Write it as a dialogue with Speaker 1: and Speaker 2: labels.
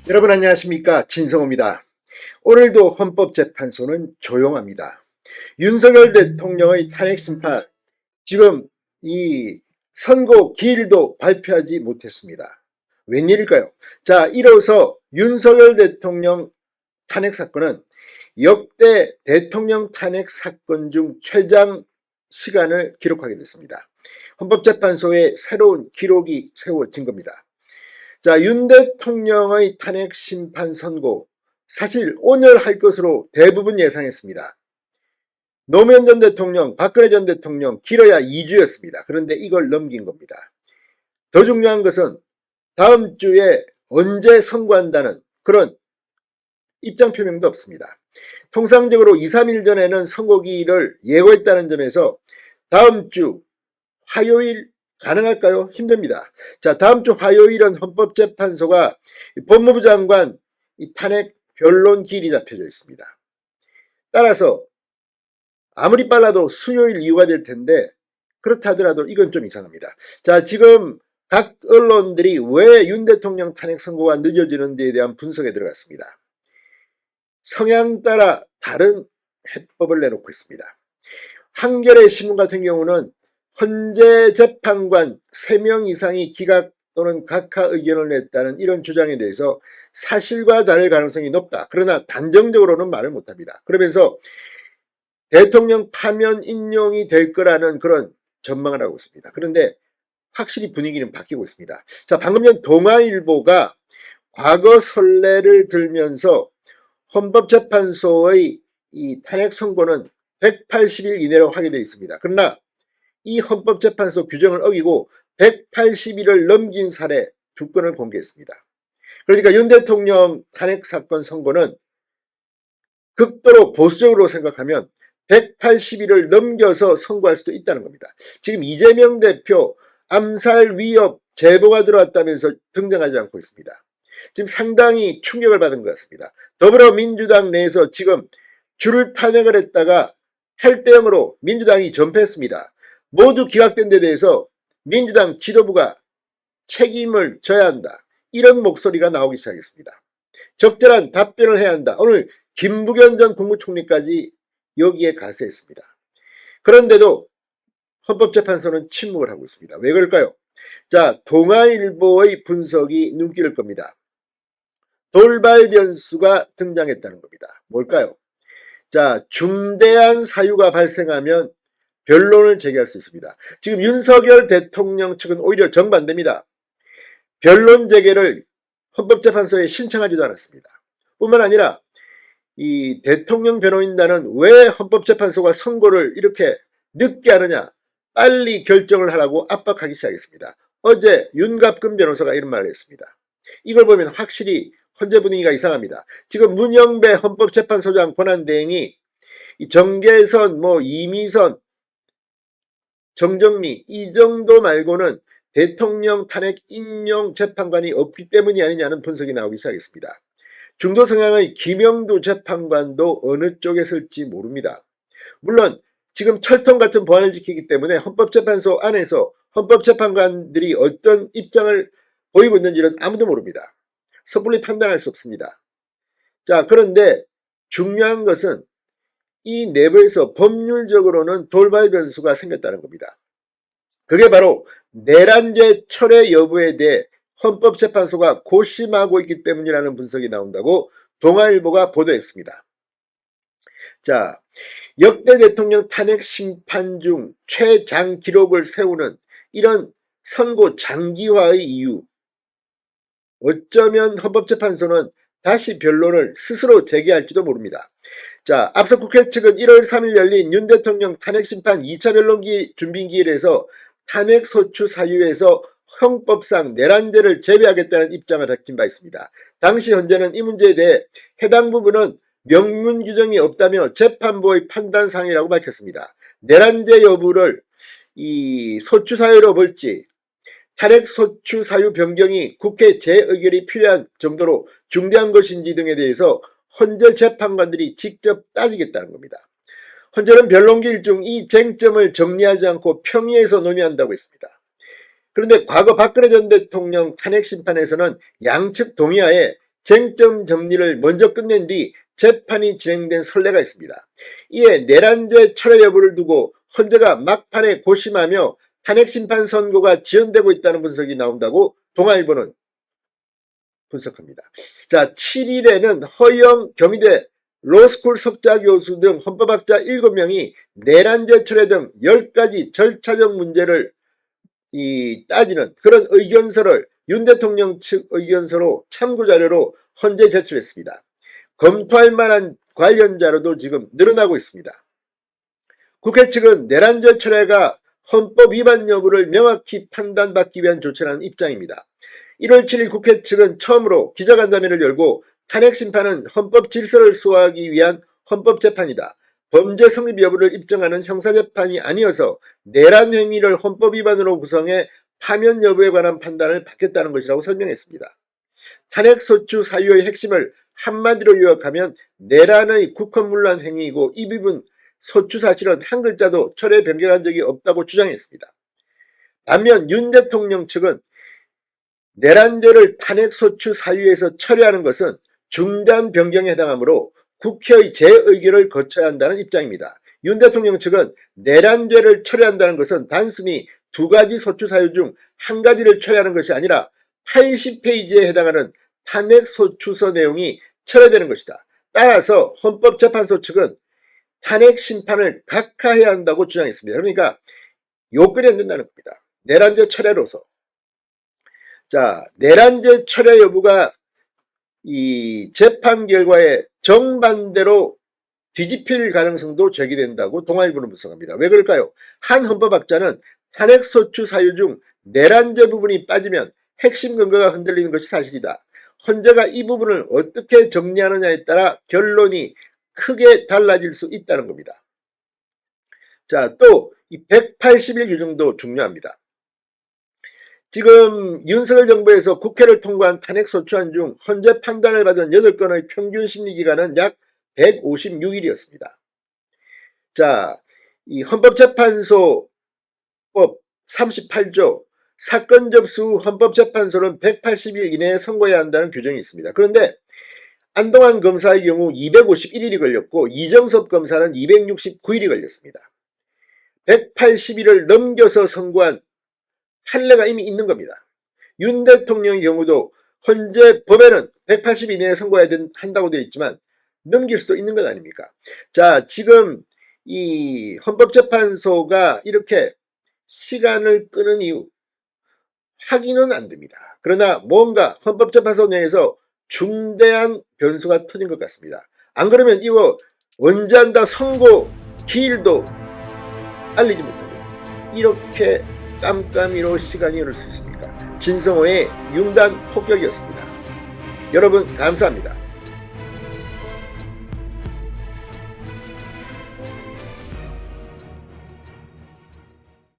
Speaker 1: 여러분 안녕하십니까, 진성호입니다. 오늘도 헌법재판소는 조용합니다. 윤석열 대통령의 탄핵 심판, 지금 이 선고 기일도 발표하지 못했습니다. 웬일일까요? 자, 이로써 윤석열 대통령 탄핵 사건은 역대 대통령 탄핵 사건 중 최장 시간을 기록하게 됐습니다. 헌법재판소에 새로운 기록이 세워진 겁니다. 자, 윤 대통령의 탄핵 심판 선고, 사실 오늘 할 것으로 대부분 예상했습니다. 노무현 전 대통령, 박근혜 전 대통령 길어야 2주였습니다. 그런데 이걸 넘긴 겁니다. 더 중요한 것은 다음 주에 언제 선고한다는 그런 입장 표명도 없습니다. 통상적으로 2, 3일 전에는 선고기일을 예고했다는 점에서 다음 주 화요일 가능할까요? 힘듭니다. 자, 다음 주 화요일은 헌법재판소가 법무부 장관 탄핵 변론 기일이 잡혀져 있습니다. 따라서 아무리 빨라도 수요일 이후가 될 텐데 그렇다 하더라도 이건 좀 이상합니다. 자, 지금 각 언론들이 왜 윤 대통령 탄핵 선고가 늦어지는지에 대한 분석에 들어갔습니다. 성향 따라 다른 해법을 내놓고 있습니다. 한겨레 신문 같은 경우는 헌재 재판관 3명 이상이 기각 또는 각하 의견을 냈다는 이런 주장에 대해서 사실과 다를 가능성이 높다. 그러나 단정적으로는 말을 못합니다. 그러면서 대통령 파면 인용이 될 거라는 그런 전망을 하고 있습니다. 그런데 확실히 분위기는 바뀌고 있습니다. 자, 방금 전 동아일보가 과거 선례를 들면서 헌법재판소의 이 탄핵 선고는 180일 이내로 하게 되어 있습니다. 그러나 이 헌법재판소 규정을 어기고 180일을 넘긴 사례 2건을 공개했습니다. 그러니까 윤 대통령 탄핵 사건 선고는 극도로 보수적으로 생각하면 180일을 넘겨서 선고할 수도 있다는 겁니다. 지금 이재명 대표 암살 위협 제보가 들어왔다면서 등장하지 않고 있습니다. 지금 상당히 충격을 받은 것 같습니다. 더불어민주당 내에서 지금 줄을 탄핵을 했다가 8대0으로 민주당이 전패했습니다. 모두 기각된 데 대해서 민주당 지도부가 책임을 져야 한다. 이런 목소리가 나오기 시작했습니다. 적절한 답변을 해야 한다. 오늘 김부겸 전 국무총리까지 여기에 가세했습니다. 그런데도 헌법재판소는 침묵을 하고 있습니다. 왜 그럴까요? 자, 동아일보의 분석이 눈길을 겁니다. 돌발 변수가 등장했다는 겁니다. 뭘까요? 자, 중대한 사유가 발생하면 변론을 제기할 수 있습니다. 지금 윤석열 대통령 측은 오히려 정반대입니다. 변론 제기를 헌법재판소에 신청하지도 않았습니다. 뿐만 아니라 이 대통령 변호인단은 왜 헌법재판소가 선고를 이렇게 늦게 하느냐, 빨리 결정을 하라고 압박하기 시작했습니다. 어제 윤갑근 변호사가 이런 말을 했습니다. 이걸 보면 확실히 헌재 분위기가 이상합니다. 지금 문영배 헌법재판소장 권한대행이 정계선, 이미선, 정정미 이 정도 말고는 대통령 탄핵 임용 재판관이 없기 때문이 아니냐는 분석이 나오기 시작했습니다. 중도 성향의 김영두 재판관도 어느 쪽에 설지 모릅니다. 물론 지금 철통 같은 보안을 지키기 때문에 헌법재판소 안에서 헌법재판관들이 어떤 입장을 보이고 있는지는 아무도 모릅니다. 섣불리 판단할 수 없습니다. 자, 그런데 중요한 것은 이 내부에서 법률적으로는 돌발 변수가 생겼다는 겁니다. 그게 바로 내란죄 철회 여부에 대해 헌법재판소가 고심하고 있기 때문이라는 분석이 나온다고 동아일보가 보도했습니다. 자, 역대 대통령 탄핵 심판 중 최장 기록을 세우는 이런 선고 장기화의 이유, 어쩌면 헌법재판소는 다시 변론을 스스로 제기할지도 모릅니다. 자, 앞서 국회 측은 1월 3일 열린 윤 대통령 탄핵 심판 2차 변론기 준비기일에서 탄핵 소추 사유에서 형법상 내란죄를 제외하겠다는 입장을 밝힌 바 있습니다. 당시 헌재는 이 문제에 대해 해당 부분은 명문 규정이 없다며 재판부의 판단사항이라고 밝혔습니다. 내란죄 여부를 이 소추 사유로 볼지 탄핵 소추 사유 변경이 국회 재의결이 필요한 정도로 중대한 것인지 등에 대해서 헌재 재판관들이 직접 따지겠다는 겁니다. 헌재는 변론기일 중 이 쟁점을 정리하지 않고 평의해서 논의한다고 했습니다. 그런데 과거 박근혜 전 대통령 탄핵 심판에서는 양측 동의하에 쟁점 정리를 먼저 끝낸 뒤 재판이 진행된 선례가 있습니다. 이에 내란죄 철회 여부를 두고 헌재가 막판에 고심하며 탄핵심판 선고가 지연되고 있다는 분석이 나온다고 동아일보는 분석합니다. 자, 7일에는 허영 경희대 로스쿨 석좌 교수 등 헌법학자 7명이 내란죄 철회 등 10가지 절차적 문제를 따지는 그런 의견서를 윤 대통령 측 의견서로 참고자료로 헌재에 제출했습니다. 검토할 만한 관련 자료도 지금 늘어나고 있습니다. 국회 측은 내란죄 철회가 헌법 위반 여부를 명확히 판단받기 위한 조치라는 입장입니다. 1월 7일 국회 측은 처음으로 기자간담회를 열고 탄핵심판은 헌법 질서를 수호하기 위한 헌법재판이다. 범죄 성립 여부를 입증하는 형사재판이 아니어서 내란 행위를 헌법 위반으로 구성해 파면 여부에 관한 판단을 받겠다는 것이라고 설명했습니다. 탄핵소추 사유의 핵심을 한마디로 요약하면 내란의 국헌문란 행위이고 이 부분 소추 사실은 한 글자도 철회 변경한 적이 없다고 주장했습니다. 반면 윤 대통령 측은 내란죄를 탄핵소추 사유에서 철회하는 것은 중대한 변경에 해당하므로 국회의 재의결을 거쳐야 한다는 입장입니다. 윤 대통령 측은 내란죄를 철회한다는 것은 단순히 2가지 소추 사유 중 한 가지를 철회하는 것이 아니라 80페이지에 해당하는 탄핵소추서 내용이 철회되는 것이다. 따라서 헌법재판소 측은 탄핵심판을 각하해야 한다고 주장했습니다. 그러니까 요건이 안 된다는 겁니다. 내란죄 철회로서. 자, 내란죄 철회 여부가 이 재판 결과에 정반대로 뒤집힐 가능성도 제기된다고 동아일보는 분석합니다. 왜 그럴까요? 한 헌법학자는 탄핵소추 사유 중 내란죄 부분이 빠지면 핵심 근거가 흔들리는 것이 사실이다. 헌재가 이 부분을 어떻게 정리하느냐에 따라 결론이 크게 달라질 수 있다는 겁니다. 자, 또 이 180일 규정도 중요합니다. 지금 윤석열 정부에서 국회를 통과한 탄핵소추안 중 헌재 판단을 받은 8건의 평균 심리기간은 약 156일이었습니다. 자, 이 헌법재판소법 38조 사건 접수 후 헌법재판소는 180일 이내에 선고해야 한다는 규정이 있습니다. 그런데 안동환 검사의 경우 251일이 걸렸고 이정섭 검사는 269일이 걸렸습니다. 180일을 넘겨서 선고한 판례가 이미 있는 겁니다. 윤 대통령의 경우도 헌재 법에는 180일 이내에 선고해야 한다고 되어 있지만 넘길 수도 있는 것 아닙니까? 자, 지금 이 헌법재판소가 이렇게 시간을 끄는 이유 확인은 안 됩니다. 그러나 뭔가 헌법재판소 내에서 중대한 변수가 터진 것 같습니다. 안 그러면 이거 언제 한다 선고 기일도 알리지 못하고 이렇게 깜깜이로 시간이 흐를 수 있습니까? 진성호의 융단 폭격이었습니다. 여러분 감사합니다.